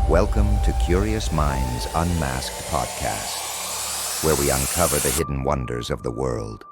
Welcome to Curious Minds Unmasked podcast, where we uncover the hidden wonders of the world.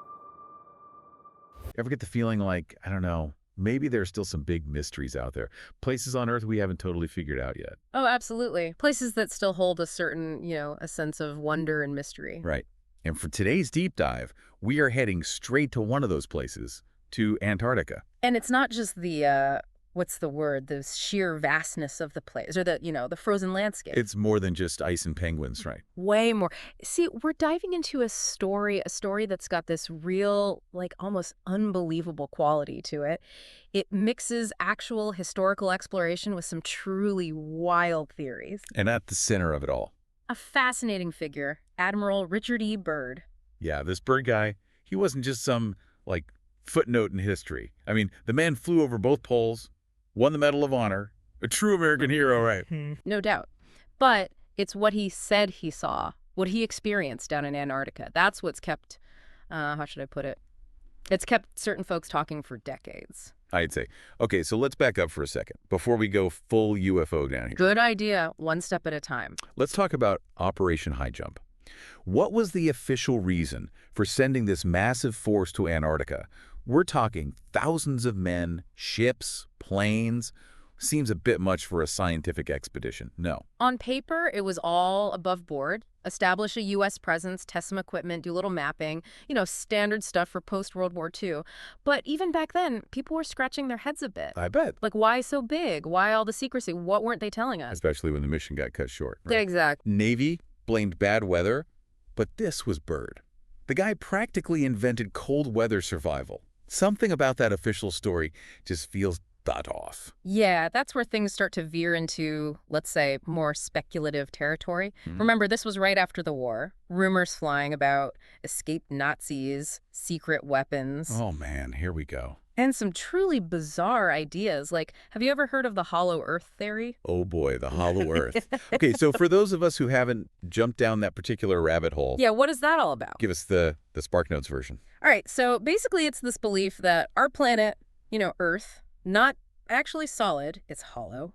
Ever get the feeling like, I don't know, maybe there's still some big mysteries out there, places on Earth we haven't totally figured out yet? Oh, absolutely. Places that still hold a certain, a sense of wonder and mystery. Right. And for today's deep dive, we are heading straight to one of those places, to Antarctica. And it's not just the, the sheer vastness of the place, or the frozen landscape. It's more than just ice and penguins, right? Way more. See, we're diving into a story that's got this real, almost unbelievable quality to it. It mixes actual historical exploration with some truly wild theories. And at the center of it all. A fascinating figure, Admiral Richard E. Byrd. Yeah, this Byrd guy, he wasn't just some, footnote in history. I mean, the man flew over both poles, won the Medal of Honor, a true American hero, right? No doubt. But it's what he said he saw, what he experienced down in Antarctica. That's what's kept, how should I put it? It's kept certain folks talking for decades. I'd say. Okay, so let's back up for a second before we go full UFO down here. Good idea, one step at a time. Let's talk about Operation High Jump. What was the official reason for sending this massive force to Antarctica? We're talking thousands of men, ships, planes. Seems a bit much for a scientific expedition. No. On paper, it was all above board. Establish a U.S. presence, test some equipment, do a little mapping, standard stuff for post-World War II. But even back then, people were scratching their heads a bit. I bet. Why so big? Why all the secrecy? What weren't they telling us? Especially when the mission got cut short. Right? Exactly. Navy blamed bad weather, but this was Byrd. The guy practically invented cold weather survival. Something about that official story just feels thought off. Yeah, that's where things start to veer into, let's say, more speculative territory. Remember, this was right after the war. Rumors flying about escaped Nazis, secret weapons. Oh man, here we go. And some truly bizarre ideas, have you ever heard of the Hollow Earth theory? Oh boy, the Hollow Earth. Okay, so for those of us who haven't jumped down that particular rabbit hole... Yeah, what is that all about? Give us the SparkNotes version. All right, so basically it's this belief that our planet, Earth, not actually solid, it's hollow.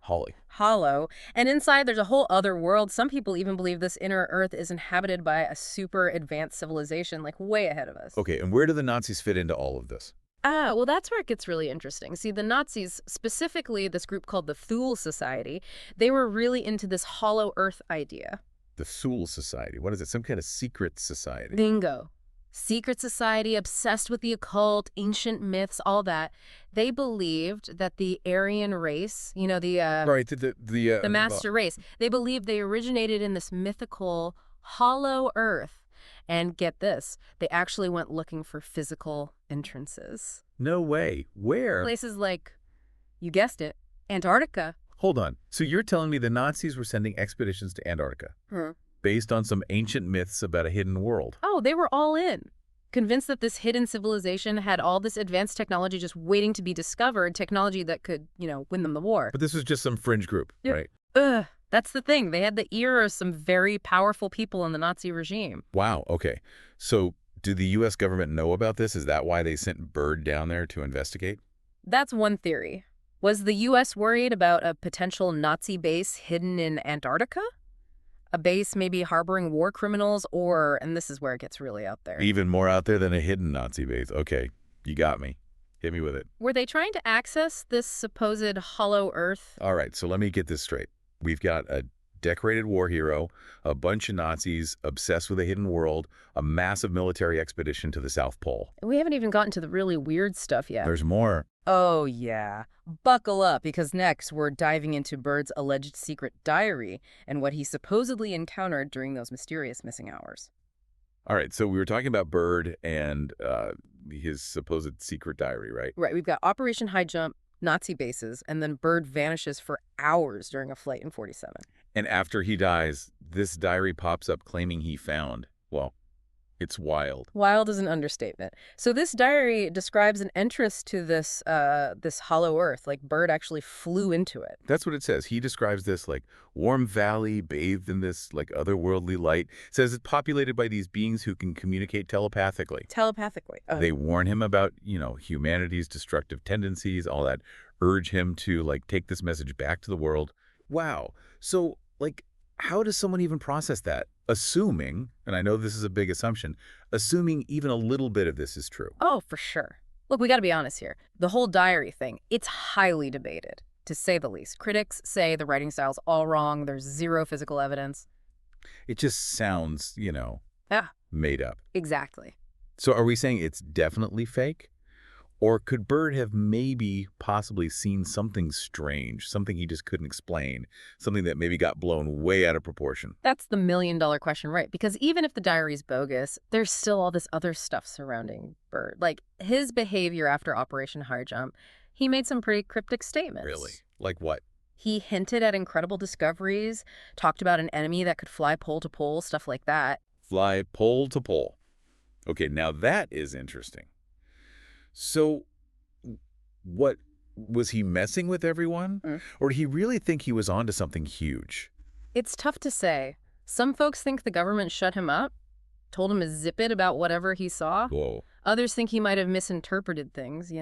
Hollow. And inside there's a whole other world. Some people even believe this inner Earth is inhabited by a super advanced civilization, way ahead of us. Okay, and where do the Nazis fit into all of this? Well, that's where it gets really interesting. See, the Nazis, specifically this group called the Thule Society, they were really into this hollow Earth idea. The Thule Society. What is it? Some kind of secret society? Bingo. Secret society, obsessed with the occult, ancient myths, all that. They believed that the Aryan race, the master race, they believed they originated in this mythical hollow Earth. And get this, they actually went looking for physical entrances. No way. Where? Places like, you guessed it, Antarctica. Hold on. So you're telling me the Nazis were sending expeditions to Antarctica based on some ancient myths about a hidden world? Oh, they were all in. Convinced that this hidden civilization had all this advanced technology just waiting to be discovered, technology that could, win them the war. But this was just some fringe group, right? That's the thing. They had the ear of some very powerful people in the Nazi regime. Wow, okay. So do the U.S. government know about this? Is that why they sent Byrd down there to investigate? That's one theory. Was the U.S. worried about a potential Nazi base hidden in Antarctica? A base maybe harboring war criminals or, and this is where it gets really out there. Even more out there than a hidden Nazi base. Okay, you got me. Hit me with it. Were they trying to access this supposed hollow Earth? All right, so let me get this straight. We've got a decorated war hero, a bunch of Nazis obsessed with a hidden world, a massive military expedition to the South Pole. We haven't even gotten to the really weird stuff yet. There's more. Oh, yeah. Buckle up, because next we're diving into Byrd's alleged secret diary and what he supposedly encountered during those mysterious missing hours. All right, so we were talking about Byrd and his supposed secret diary, right? Right, we've got Operation High Jump, Nazi bases, and then Byrd vanishes for hours during a flight in 47. And after he dies, this diary pops up claiming he found, well, it's wild. Wild is an understatement. So this diary describes an entrance to this hollow Earth, Byrd actually flew into it. That's what it says. He describes this warm valley bathed in this otherworldly light. It says it's populated by these beings who can communicate telepathically. They warn him about, humanity's destructive tendencies, all that, urge him to take this message back to the world. Wow. So Like, how does someone even process that? Assuming, and I know this is a big assumption, assuming even a little bit of this is true. Oh, for sure. Look, we got to be honest here. The whole diary thing, it's highly debated, to say the least. Critics say the writing style's all wrong. There's zero physical evidence. It just sounds, Yeah, made up. exactly. So are we saying it's definitely fake? Or could Byrd have maybe possibly seen something strange, something he just couldn't explain, something that maybe got blown way out of proportion? That's the million-dollar question, right? Because even if the diary's bogus, there's still all this other stuff surrounding Byrd. Like his behavior after Operation High Jump, he made some pretty cryptic statements. Really? Like what? He hinted at incredible discoveries, talked about an enemy that could fly pole to pole, stuff like that. Fly pole to pole. Okay, now that is interesting. So, what, was he messing with everyone? Or did he really think he was onto something huge? It's tough to say. Some folks think the government shut him up, told him to zip it about whatever he saw. Whoa. Others think he might have misinterpreted things,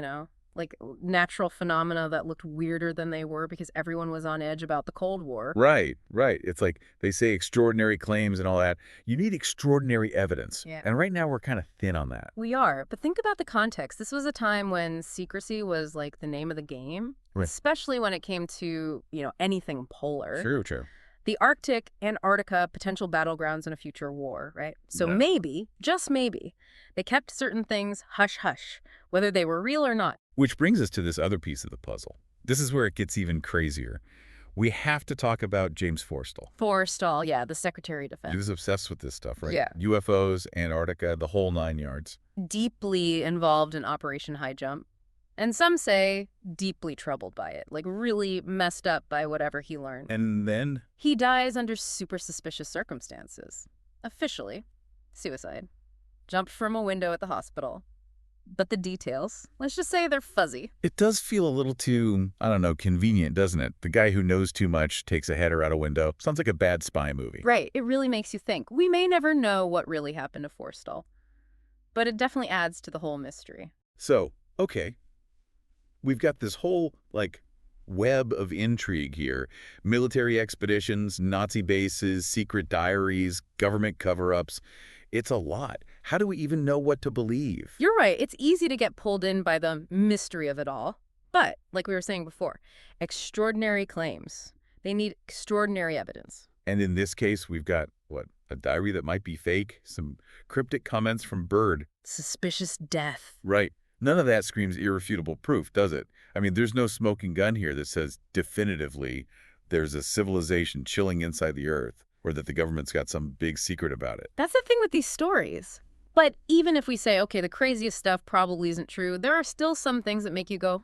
like natural phenomena that looked weirder than they were because everyone was on edge about the Cold War. Right. It's like they say extraordinary claims and all that. You need extraordinary evidence. Yeah. And right now we're kind of thin on that. We are. But think about the context. This was a time when secrecy was like the name of the game, Right. especially when it came to, anything polar. True. The Arctic, Antarctica, potential battlegrounds in a future war, right? So Yeah. maybe, just maybe, they kept certain things hush-hush, whether they were real or not. Which brings us to this other piece of the puzzle. This is where it gets even crazier. We have to talk about James Forstall. Forstall, yeah, the Secretary of He Defense. was obsessed with this stuff, right? Yeah. UFOs, Antarctica, the whole 9 yards. Deeply involved in Operation High Jump. And some say deeply troubled by it, like really messed up by whatever he learned. And then? He dies under super suspicious circumstances. Officially, suicide. Jumped from a window at the hospital. But the details, let's just say they're fuzzy. It does feel a little too, convenient, doesn't it? The guy who knows too much takes a header out a window. Sounds like a bad spy movie. Right, it really makes you think. We may never know what really happened to Forstall. But it definitely adds to the whole mystery. So, okay. We've got this whole, web of intrigue here. Military expeditions, Nazi bases, secret diaries, government cover-ups. It's a lot. How do we even know what to believe? You're right. It's easy to get pulled in by the mystery of it all. But, like we were saying before, extraordinary claims. They need extraordinary evidence. And in this case, we've got, a diary that might be fake? Some cryptic comments from Byrd. Suspicious death. Right. None of that screams irrefutable proof, does it? I mean, there's no smoking gun here that says definitively there's a civilization chilling inside the Earth, or that the government's got some big secret about it. That's the thing with these stories. But even if we say, okay, the craziest stuff probably isn't true, there are still some things that make you go,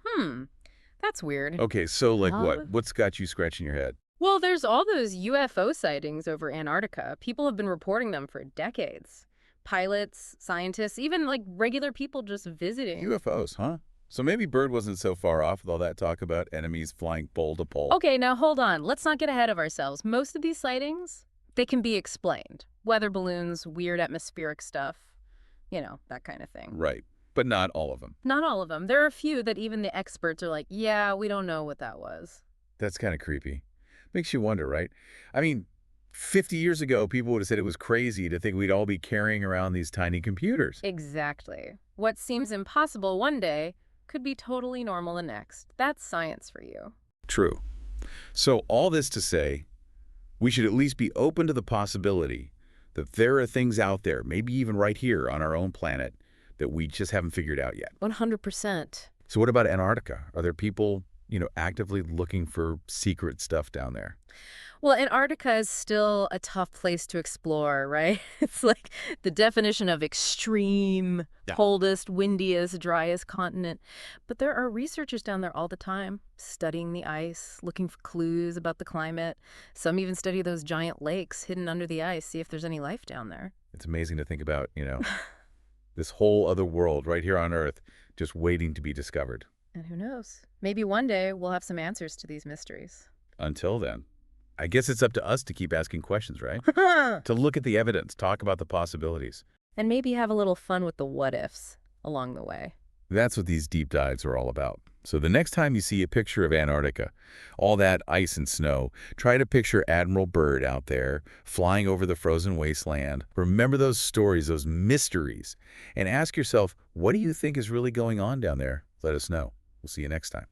that's weird. Okay, so what? What's got you scratching your head? Well, there's all those UFO sightings over Antarctica. People have been reporting them for decades. Pilots, scientists, even regular people just visiting. UFOs, huh? So maybe Byrd wasn't so far off with all that talk about enemies flying pole to pole. Okay, now hold on. Let's not get ahead of ourselves. Most of these sightings, they can be explained. Weather balloons, weird atmospheric stuff, that kind of thing. Right, but not all of them. Not all of them. There are a few that even the experts are like, yeah, we don't know what that was. That's kind of creepy. Makes you wonder, right? I mean, 50 years ago, people would have said it was crazy to think we'd all be carrying around these tiny computers. Exactly. What seems impossible one day could be totally normal the next. That's science for you. True. So all this to say, we should at least be open to the possibility that there are things out there, maybe even right here on our own planet, that we just haven't figured out yet. 100%. So what about Antarctica? Are there people, actively looking for secret stuff down there? Well, Antarctica is still a tough place to explore, right? It's like the definition of extreme, coldest, windiest, driest continent. But there are researchers down there all the time, studying the ice, looking for clues about the climate. Some even study those giant lakes hidden under the ice, see if there's any life down there. It's amazing to think about, this whole other world right here on Earth just waiting to be discovered. And who knows? Maybe one day we'll have some answers to these mysteries. Until then, I guess it's up to us to keep asking questions, right? To look at the evidence, talk about the possibilities. And maybe have a little fun with the what-ifs along the way. That's what these deep dives are all about. So the next time you see a picture of Antarctica, all that ice and snow, try to picture Admiral Byrd out there, flying over the frozen wasteland. Remember those stories, those mysteries, and ask yourself, what do you think is really going on down there? Let us know. We'll see you next time.